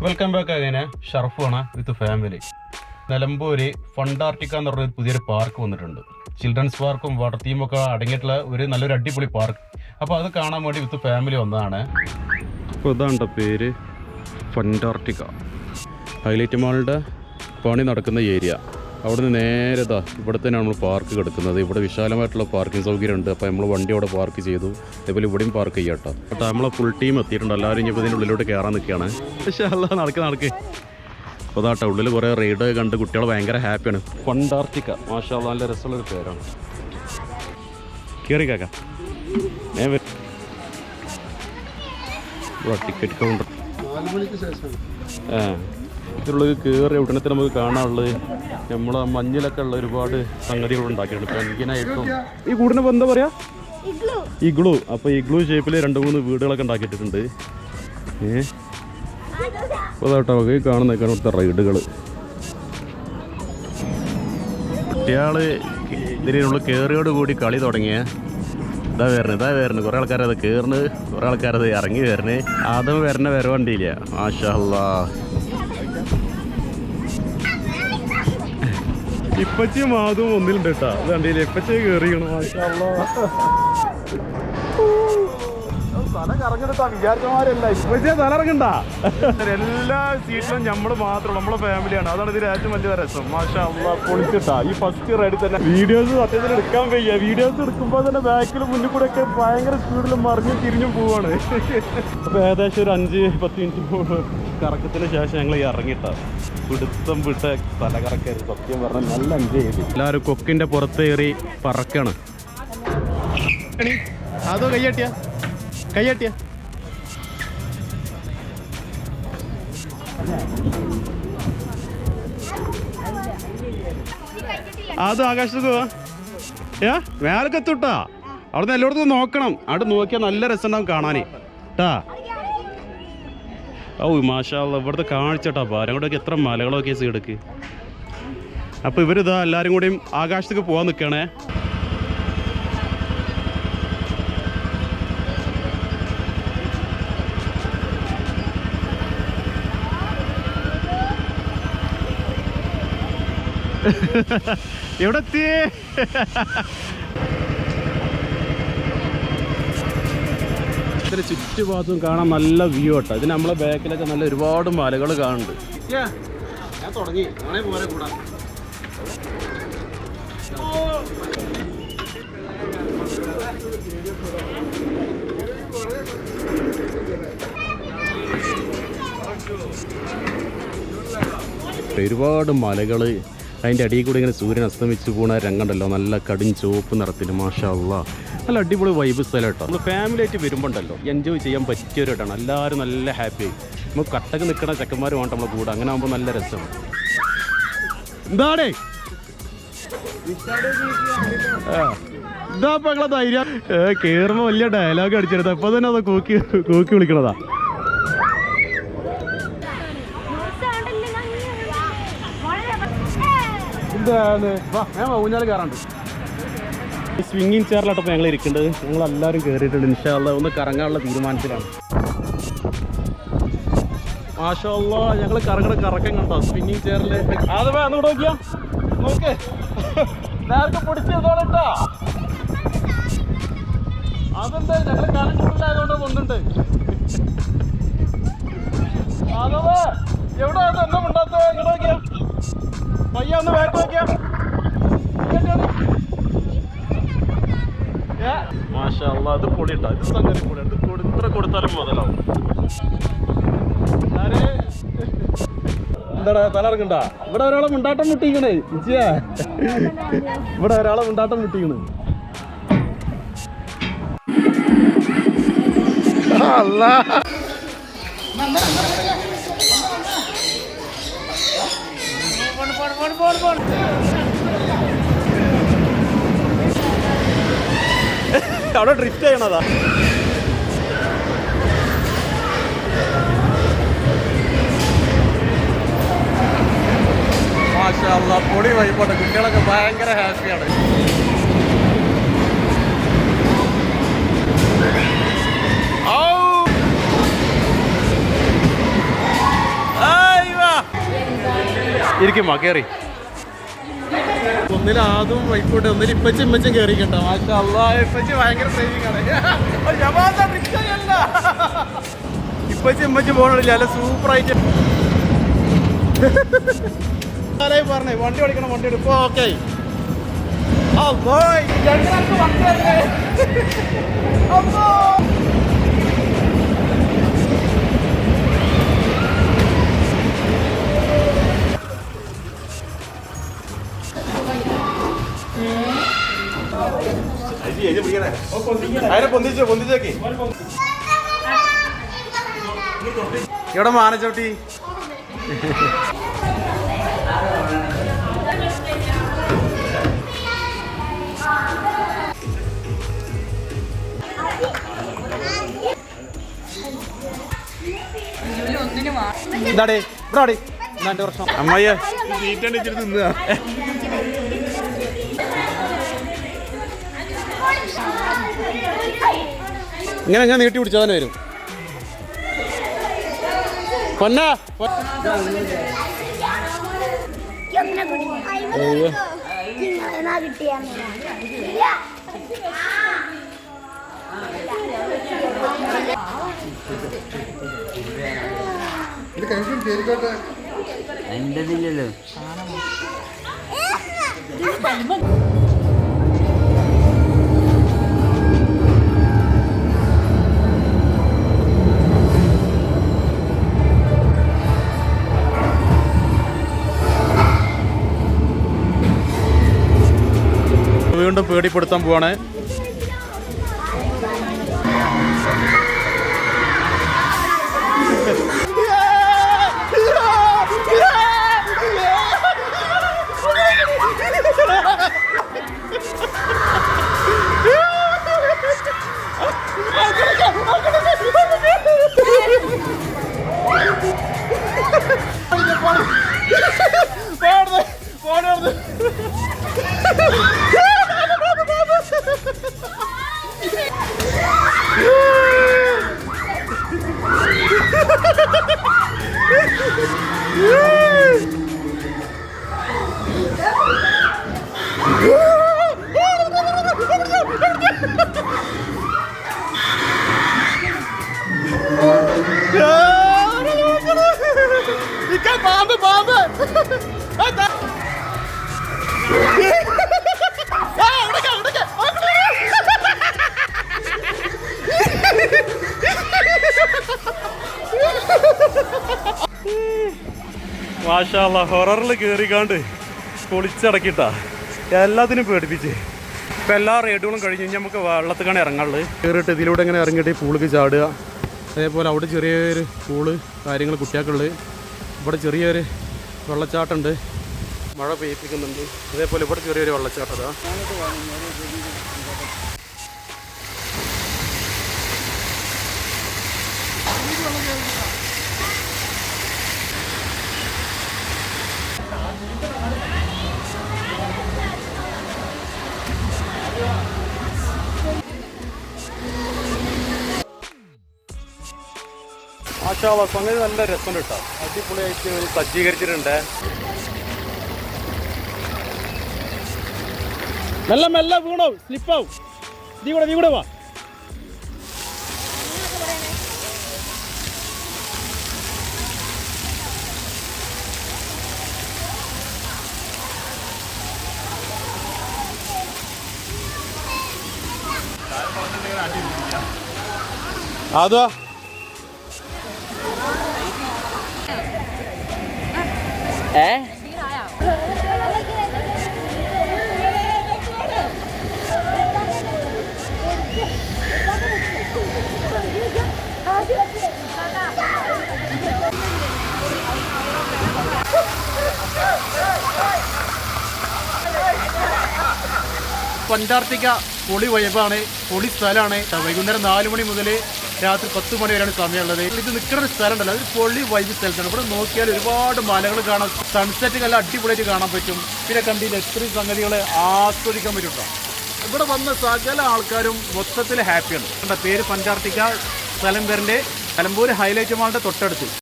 Welcome back അങ്ങനെ ഷർഫാണ് with family. Nilambur ഫണ്ടാർട്ടിക്ക എന്ന് പറഞ്ഞൊരു പുതിയൊരു പാർക്ക് വന്നിട്ടുണ്ട്. ചിൽഡ്രൻസ് പാർക്കും വാട്ടർ തീമൊക്കെ അടങ്ങിയിട്ടുള്ള ഒരു നല്ലൊരു അടിപൊളി പാർക്ക്. അപ്പോൾ അത് കാണാൻ വേണ്ടി വിത്ത് ഫാമിലി വന്നതാണ്. അപ്പോൾ ഇതാണ്ട പേര് ഫണ്ടാർട്ടിക്ക. ഹൈലൈറ്റ് മാളിൻ്റെ പണി നടക്കുന്ന ഏരിയ. അവിടെ നിന്ന് നേരെ ഇവിടെ തന്നെയാണ് നമ്മൾ പാർക്ക് കിടക്കുന്നത്. ഇവിടെ വിശാലമായിട്ടുള്ള പാർക്കിംഗ് സൗകര്യം ഉണ്ട്. അപ്പോൾ നമ്മൾ വണ്ടി അവിടെ പാർക്ക് ചെയ്തു. അതേപോലെ ഇവിടെയും പാർക്ക് ചെയ്യാം കേട്ടോ. അപ്പോൾ നമ്മളെ ഫുൾ ടീം എത്തിയിട്ടുണ്ട്. എല്ലാവരും ഇനിയിപ്പോൾ ഇതിൻ്റെ ഉള്ളിലോട്ട് കയറാൻ നിൽക്കുകയാണ്. പക്ഷേ അല്ല നടക്ക്. അപ്പോൾ അതാട്ടോ ഉള്ളിൽ കുറേ റൈഡ് കണ്ട് കുട്ടികൾ ഭയങ്കര ഹാപ്പിയാണ്. ഫണ്ടാർട്ടിക്ക മാഷാ അല്ലാഹ്, നല്ല രസമുള്ളൊരു പേരാണ്. കയറി കേൾക്കാം. ടിക്കറ്റ് കൗണ്ടർ 4 മണിക്ക് ശേഷം ഇതിലുള്ളത് കയറി ഉടനെ തന്നെ നമുക്ക് കാണാനുള്ളത് നമ്മളെ മഞ്ഞിലൊക്കെ ഉള്ള ഒരുപാട് സംഗതികൾ ഉണ്ടാക്കിയിട്ടുണ്ട്. പെൻഗിനായിട്ടും ഈ കൂടിനെ എന്താ പറയാ, ഇഗ്ലൂ. അപ്പോൾ ഇഗ്ലൂ ഷേപ്പിൽ 2-3 വീടുകളൊക്കെ ഉണ്ടാക്കിയിട്ടുണ്ട്. അപ്പോൾ അതാട്ടോ ഈ കാണുന്നൊക്കെ ഇവിടുത്തെ റൈഡുകൾ. കുട്ടികൾ ഇതിനുള്ള കയറിയോട് കൂടി കളി തുടങ്ങിയ ഇതാ വരുന്നത് കുറേ ആൾക്കാരത് കയറുന്നത്, കുറേ ആൾക്കാരത് ഇറങ്ങി വരുന്നത്. അതും വരുന്ന വരവണ്ടിയില്ല. മാഷാ അല്ലാഹ്. ഇപ്പച്ചിയും മാധവും ഒന്നിലുണ്ട് കേട്ടോ. അത് കണ്ടില്ലേ, ഇപ്പച്ചി കയറിയാണ്. മാഷാ അല്ലാഹ്. തല കറങ്ങണ്ടാ, വിചാരിച്ചമാരല്ല ഇപ്പച്ചിയെ തല ഇറങ്ങണ്ട. എല്ലാ സീറ്റിലും നമ്മൾ മാത്രം, നമ്മളെ ഫാമിലിയാണ്. അതാണ് ഇതിൽ ഏറ്റവും വലിയ രസം. മാഷാ അല്ലാഹ്, പൊളിച്ചിട്ടാ. ഈ ഫസ്റ്റ് റൈഡിൽ തന്നെ വീഡിയോസ് സത്യത്തിൽ എടുക്കാൻ വയ്യ. വീഡിയോസ് എടുക്കുമ്പോൾ തന്നെ ബാക്കിലും മുന്നിൽ കൂടെ ഒക്കെ ഭയങ്കര സ്പീഡിലും മറിഞ്ഞും തിരിഞ്ഞും പോവാണ്. അപ്പോൾ ഏകദേശം ഒരു 5-10 മിനിറ്റ് കറക്കത്തിന് ശേഷം ഞങ്ങൾ ഇറങ്ങിയിട്ടാ. പിടുത്തം വിട്ട തലകറക്കായിരുന്നു. സത്യം പറഞ്ഞാൽ നല്ല എൻജോയ് ചെയ്തു. എല്ലാവരും കൊക്കിൻ്റെ പുറത്തേറി പറക്കാണ്. അതോ കയ്യട്ടിയ അത് ആകാശത്ത് പോവാ. മേലക്കെത്തുട്ടാ. അവിടുന്ന് എല്ലായിടത്തും നോക്കണം. അവിടെ നോക്കിയാൽ നല്ല രസമുണ്ടാവും കാണാൻ ട്ടാ. ഓ മാഷാ അല്ലാഹ്, ഇവിടുത്തെ കാണിച്ചട്ടാ ഭാരം കൂടെയൊക്കെ എത്ര മലകളൊക്കെ സൈഡൊക്കെ. അപ്പോൾ ഇവരിതാ എല്ലാവരും കൂടിയും ആകാശത്തേക്ക് പോകാൻ നിൽക്കണേ. എവിടെ എത്തി? ഇതിന് ചുറ്റുഭാഗത്തും കാണാൻ നല്ല വ്യൂ കേട്ടോ. ഇതിന് നമ്മളെ ബാക്കിലൊക്കെ നല്ല ഒരുപാട് മലകൾ കാണുന്നുണ്ട്. ഞാൻ തുടങ്ങി പോലെ കൂടാ. ഒരുപാട് മലകൾ, അതിൻ്റെ അടിയിൽ കൂടി ഇങ്ങനെ സൂര്യൻ അസ്തമിച്ച് പോകുന്ന രംഗമുണ്ടല്ലോ, നല്ല കടും ചുവപ്പ് നിറത്തിൽ. മാഷാ അല്ലാഹ്, നല്ല അടിപൊളി വൈബ് സ്ഥലം കേട്ടോ. നമ്മൾ ഫാമിലി ആയിട്ട് വരുമ്പോൾ ഉണ്ടല്ലോ എൻജോയ് ചെയ്യാൻ പറ്റിയൊരു ഇടമാണ്. എല്ലാവരും നല്ല ഹാപ്പി. നമുക്ക് കട്ടക്ക് നിൽക്കണ ചെക്കന്മാർ വേണ്ട നമ്മളെ കൂടെ. അങ്ങനെ ആകുമ്പോൾ നല്ല രസമാണ്. എന്താടേ ഇതാ ഇപ്പം ഞങ്ങളെ ധൈര്യം. കയറുമ്പോൾ വലിയ ഡയലോഗ് അടിച്ചെടുത്ത അപ്പോൾ തന്നെ അത് കൂക്കി വിളിക്കണതാ. എന്താണ് ഞാൻ ഊഞ്ഞാൽ കയറാണ്ട്. സ്വിങ്ങിങ് ചെയറിലാട്ടപ്പോൾ ഞങ്ങൾ ഇരിക്കേണ്ടത്. ഞങ്ങളെല്ലാവരും കയറിയിട്ടുണ്ട്. ഇൻഷാ അല്ലാഹ് ഒന്ന് കറങ്ങാനുള്ള തീരുമാനത്തിലാണ്. മാഷാ അല്ലാഹ്, ഞങ്ങൾ കറക്കം കണ്ടോ സ്വിങ്ങിങ് ചെയറിൽ. അത് അന്നുകൂടെ നോക്കിയാ നോക്ക്, നേരത്തെ പൊടിച്ചോളട്ടാ. അതുണ്ട്, ഞങ്ങൾ കറം കൂടുതലായതുകൊണ്ട് കൊണ്ടുണ്ട്. അതേ എവിടെ ഒന്നും ഉണ്ടാത്ത ഇങ്ങോട്ട് നോക്കിയാ പയ്യ ഒന്ന് ബാക്ക് നോക്കിയാ. മാഷാ അല്ലാഹ്, അത് പൊടിയിട്ടാ. ഇത് സംഗതി പൊടി. ഇത് ഇത്ര കൊടുത്താലും മുതലാവും. എന്താടാ തലറങ്ങണ്ട. ഇവിടെ ഒരാളെ മുണ്ടാട്ടം മുട്ടിക്കണേ. ഇവിടെ ഒരാളെ മുണ്ടാട്ടം മുട്ടിക്കണ്. അവിടെ ഡ്രിഫ്റ്റ് ചെയ്യണതാ. മാഷാ അല്ലാഹ്, പൊടി വൈബോട്ടെ. കുട്ടികളൊക്കെ ഭയങ്കര ഹാപ്പിയാണ്. ഇരിക്കുമോ കയറി ഒന്നിൽ ആദ്യം വൈക്കോട്ടെ ഒന്നിൽ ഇപ്പച്ചും ഇമ്മച്ചും കയറിക്കട്ടോ മാഷാ അല്ലാഹ് ഇപ്പച്ചി ഭയങ്കര ട്രെയിനിങ്ങാണ് ഇപ്പച്ചും ഇമ്മച്ചും പോകണില്ല അല്ല സൂപ്പറായിട്ട് പറഞ്ഞേ വണ്ടി ഓടിക്കണം വണ്ടി എടുക്കും ഓക്കെ അതിനെ പൊന്തിച്ചേക്ക് ഇവിടെ മാനച്ചോട്ടി എന്താടേ ഇവിടെ രണ്ട് വർഷം അമ്മയ്യ സീറ്റടിച്ചിട്ട് നിന്നുക ഇങ്ങനെ നീട്ടി പിടിച്ചാൽ തന്നെ വരും പൊന്ന എന്റെതില്ലല്ലോ വീണ്ടും പേടിപ്പെടുത്താൻ പോവാണ് പാമ്പ് പാമ്പ് മാഷാ അല്ലാഹ് ഹൊററിൽ കയറിക്കാണ്ട് പൊളിച്ചടക്കിട്ടാ എല്ലാത്തിനും പേടിപ്പിച്ച് ഇപ്പം എല്ലാ റൈഡുകളും കഴിഞ്ഞ് കഴിഞ്ഞാൽ നമുക്ക് വെള്ളത്തിക്കാണ് ഇറങ്ങാനുള്ളത് കയറിയിട്ട് ഇതിലൂടെ ഇങ്ങനെ ഇറങ്ങിയിട്ട് പൂളിക്ക് ചാടുക അതേപോലെ അവിടെ ചെറിയൊരു പൂള് കാര്യങ്ങൾ കുട്ടികൾക്കുള്ളത് ഇവിടെ ചെറിയൊരു വെള്ളച്ചാട്ടമുണ്ട് മഴ പെയ്യിപ്പിക്കുന്നുണ്ട് അതേപോലെ ഇവിടെ ചെറിയൊരു വെള്ളച്ചാട്ടം മാഷാ അല്ലാഹ് സംഗതി നല്ല രസമുണ്ട് കേട്ടോ അടിപൊളിയായിട്ട് സജ്ജീകരിച്ചിട്ടുണ്ട് മെല്ലെ മെല്ലെ വീണോ സ്ലിപ്പാവും നീ കൂടെ വാ അതാ അന്റാർട്ടിക്ക പൊളി വൈബാണ് പൊളി സ്ഥലമാണ് വൈകുന്നേരം 4 മണി മുതൽ രാത്രി 10 മണി വരെയാണ് സമയമുള്ളത് ഇത് നിൽക്കുന്ന ഒരു സ്ഥലം ഉണ്ടല്ലോ അത് പൊളി വൈബ് സ്ഥലത്താണ് ഇവിടെ നോക്കിയാൽ ഒരുപാട് മലകൾ കാണാം സൺസെറ്റ് നല്ല അടിപൊളിയായിട്ട് കാണാൻ പറ്റും പിന്നെ കണ്ടില്ല എത്രയും സംഗതികളെ ആസ്വദിക്കാൻ പറ്റും കേട്ടോ ഇവിടെ വന്ന സകല ആൾക്കാരും മൊത്തത്തിൽ ഹാപ്പിയാണ് പേര് അന്റാർട്ടിക്ക സ്ഥലം പേരിൻ്റെ നിലമ്പൂർ ഹൈലൈറ്റ് മാളിൻ്റെ തൊട്ടടുത്ത്